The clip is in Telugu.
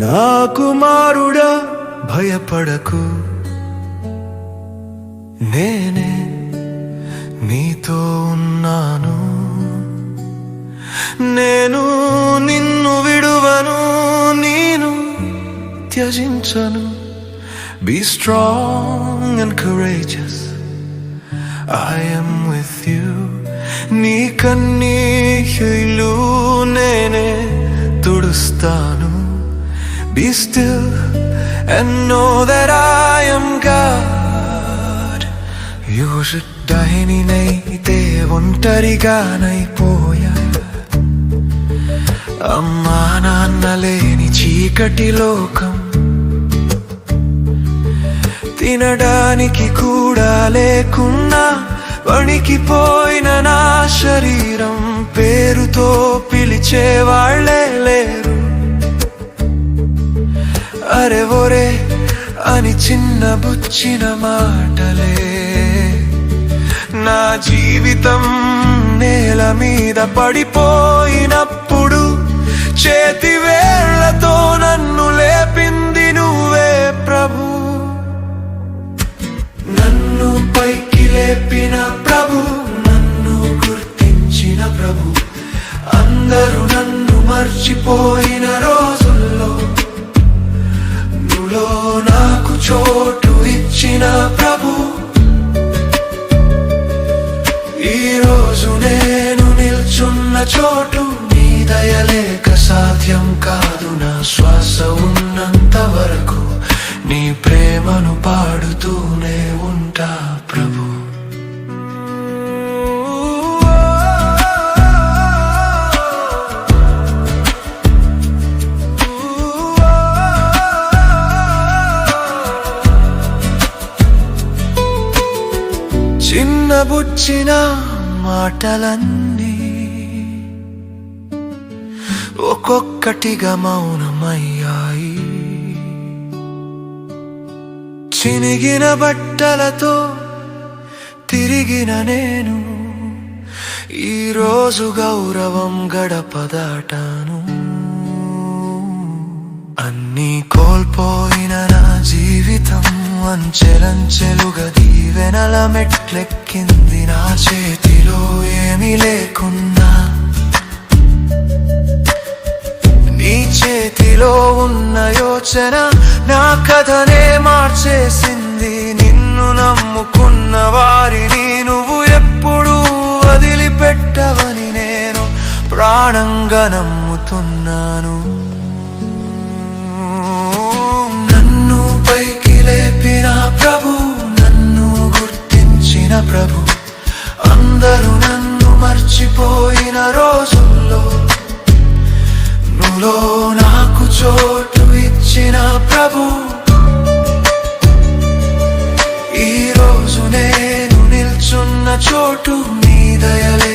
నా కుమారుడా భయపడకు, నేనే నీతో ఉన్నాను. నేను నిన్ను విడువను, నేను త్యజించను. Be strong and courageous, I am with you. నీ కన్నీళ్లు నేనే తుడుస్తాను. Be still and know that I am God. యోషుడైనైతే ఒంటరిగానైపోయా, అమ్మా నాన్న లేని చీకటి లోకం, తినడానికి కూడా లేకున్నా వణికిపోయిన నా శరీరం, పేరుతో పిలిచేవాళ్లే లేరు. అరే ఒరే అని చిన్న బుచ్చిన మాటలే, నా జీవితం నేల మీద పడిపోయినప్పుడు చేతి వేళ్లతో నన్ను లేపింది నువ్వే ప్రభు. నన్ను పైకి లేపిన ప్రభు, నన్ను గుర్తించిన ప్రభు, అందరూ నన్ను మర్చిపోయిన రోజుల్లో నులో నాకు చోటు ఇచ్చిన ప్రభు. ఈరోజు నేను నిల్చున్న చోటు నీ దయలేక సాధ్యం కాదు. నా శ్వాస ఉన్నంత వరకు నీ ప్రేమను పాడుతూనే ఉంటా ప్రభు. చిన్న బుచ్చిన మాటలన్నీ ఒక్కొక్కటిగా మౌనమయ్యాయి. చినిగిన బట్టలతో తిరిగిన నేను ఈరోజు గౌరవం గడప దాటాను. అన్నీ కోల్పోయిన నా జీవితం అంచెలంచెలుగా దీవెనల మెట్లెక్కింది. నా చేతిలో ఏమీ లేకున్నా నీ చేతిలో ఉన్న యోచన నా కథనే మార్చేసింది. నిన్ను నమ్ముకున్న వారిని నువ్వు ఎప్పుడూ వదిలిపెట్టవని నేను ప్రాణంగా నమ్ముతున్నాను. నన్ను పైకి లేపిన ప్రభు, నన్ను గుర్తించిన ప్రభు, అందరూ నన్ను మర్చిపోయిన రోజుల్లో నులో నాకు చోటు ఇచ్చిన ప్రభు. ఈరోజు నేను నిల్చున్న చోటు నీ దయలే